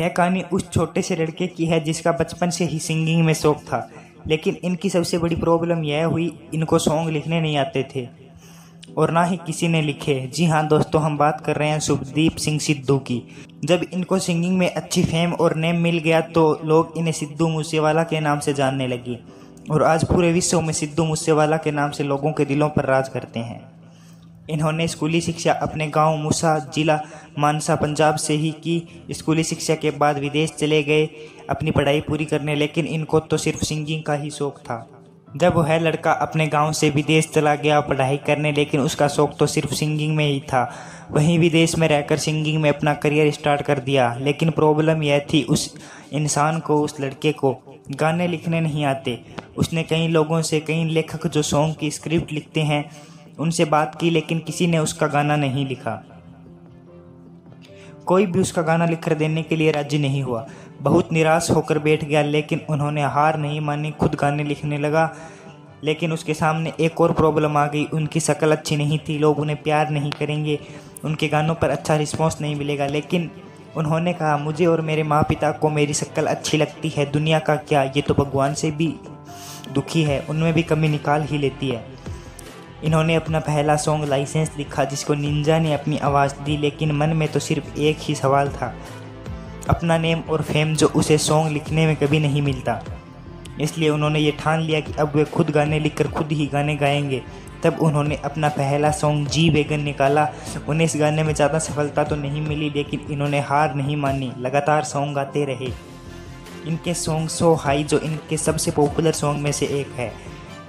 यह कहानी उस छोटे से लड़के की है जिसका बचपन से ही सिंगिंग में शौक था, लेकिन इनकी सबसे बड़ी प्रॉब्लम यह हुई इनको सॉन्ग लिखने नहीं आते थे और ना ही किसी ने लिखे। जी हाँ दोस्तों, हम बात कर रहे हैं शुभदीप सिंह सिद्धू की। जब इनको सिंगिंग में अच्छी फेम और नेम मिल गया तो लोग इन्हें सिद्धू मूसेवाला के नाम से जानने लगे और आज पूरे विश्व में सिद्धू मूसेवाला के नाम से लोगों के दिलों पर राज करते हैं। इन्होंने स्कूली शिक्षा अपने गांव मूसा, जिला मानसा, पंजाब से ही की। स्कूली शिक्षा के बाद विदेश चले गए अपनी पढ़ाई पूरी करने, लेकिन इनको तो सिर्फ सिंगिंग का ही शौक था। जब वह लड़का अपने गांव से विदेश चला गया पढ़ाई करने, लेकिन उसका शौक तो सिर्फ सिंगिंग में ही था। वहीं विदेश में रहकर सिंगिंग में अपना करियर स्टार्ट कर दिया, लेकिन प्रॉब्लम यह थी उस इंसान को, उस लड़के को गाने लिखने नहीं आते। उसने कई लोगों से, कई लेखक जो सॉन्ग की स्क्रिप्ट लिखते हैं उनसे बात की, लेकिन किसी ने उसका गाना नहीं लिखा। कोई भी उसका गाना लिखकर देने के लिए राजी नहीं हुआ। बहुत निराश होकर बैठ गया, लेकिन उन्होंने हार नहीं मानी, खुद गाने लिखने लगा। लेकिन उसके सामने एक और प्रॉब्लम आ गई। उनकी शक्ल अच्छी नहीं थी, लोग उन्हें प्यार नहीं करेंगे, उनके गानों पर अच्छा रिस्पॉन्स नहीं मिलेगा। लेकिन उन्होंने कहा, मुझे और मेरे माँ पिता को मेरी शक्ल अच्छी लगती है, दुनिया का क्या, ये तो भगवान से भी दुखी है, उनमें भी कमी निकाल ही लेती है। इन्होंने अपना पहला सॉन्ग लाइसेंस लिखा जिसको निंजा ने अपनी आवाज़ दी, लेकिन मन में तो सिर्फ एक ही सवाल था, अपना नेम और फेम जो उसे सॉन्ग लिखने में कभी नहीं मिलता। इसलिए उन्होंने ये ठान लिया कि अब वे खुद गाने लिखकर खुद ही गाने गाएंगे। तब उन्होंने अपना पहला सॉन्ग जी वैगन निकाला। उन्हें इस गाने में ज़्यादा सफलता तो नहीं मिली, लेकिन इन्होंने हार नहीं मानी, लगातार सॉन्ग गाते रहे। इनके सॉन्ग सो हाई जो इनके सबसे पॉपुलर सॉन्ग में से एक है।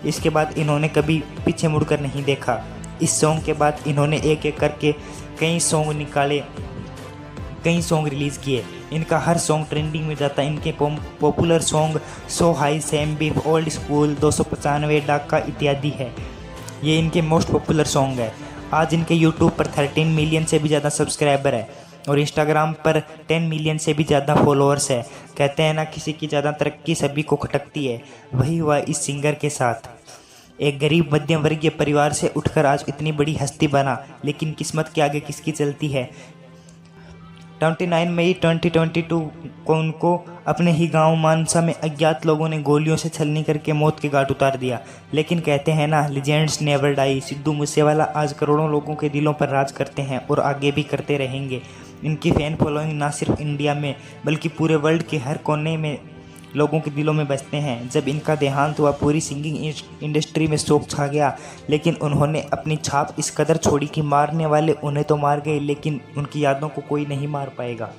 इसके बाद इन्होंने कभी पीछे मुड़कर नहीं देखा। इस सॉन्ग के बाद इन्होंने एक एक करके कई सॉन्ग निकाले, कई सॉन्ग रिलीज़ किए। इनका हर सॉन्ग ट्रेंडिंग में जाता। इनके popular song so high, same beef, old school, 295, डाका इत्यादि है। ये इनके मोस्ट पॉपुलर सॉन्ग है। आज इनके यूट्यूब पर 13 मिलियन से भी ज़्यादा सब्सक्राइबर है और इंस्टाग्राम पर 10 मिलियन से भी ज़्यादा फॉलोअर्स है। कहते हैं ना, किसी की ज़्यादा तरक्की सभी को खटकती है, वही हुआ इस सिंगर के साथ। एक गरीब मध्यम वर्गीय परिवार से उठकर आज इतनी बड़ी हस्ती बना, लेकिन किस्मत के आगे किसकी चलती है। 29 मई 2022 को उनको अपने ही गांव मानसा में अज्ञात लोगों ने गोलियों से छलनी करके मौत के घाट उतार दिया। लेकिन कहते हैं ना, legends never die. Sidhu Moosewala आज करोड़ों लोगों के दिलों पर राज करते हैं और आगे भी करते रहेंगे। इनकी फैन फॉलोइंग ना सिर्फ इंडिया में बल्कि पूरे वर्ल्ड के हर कोने में लोगों के दिलों में बसते हैं। जब इनका देहांत हुआ पूरी सिंगिंग इंडस्ट्री में शोक छा गया, लेकिन उन्होंने अपनी छाप इस कदर छोड़ी कि मारने वाले उन्हें तो मार गए, लेकिन उनकी यादों को कोई नहीं मार पाएगा।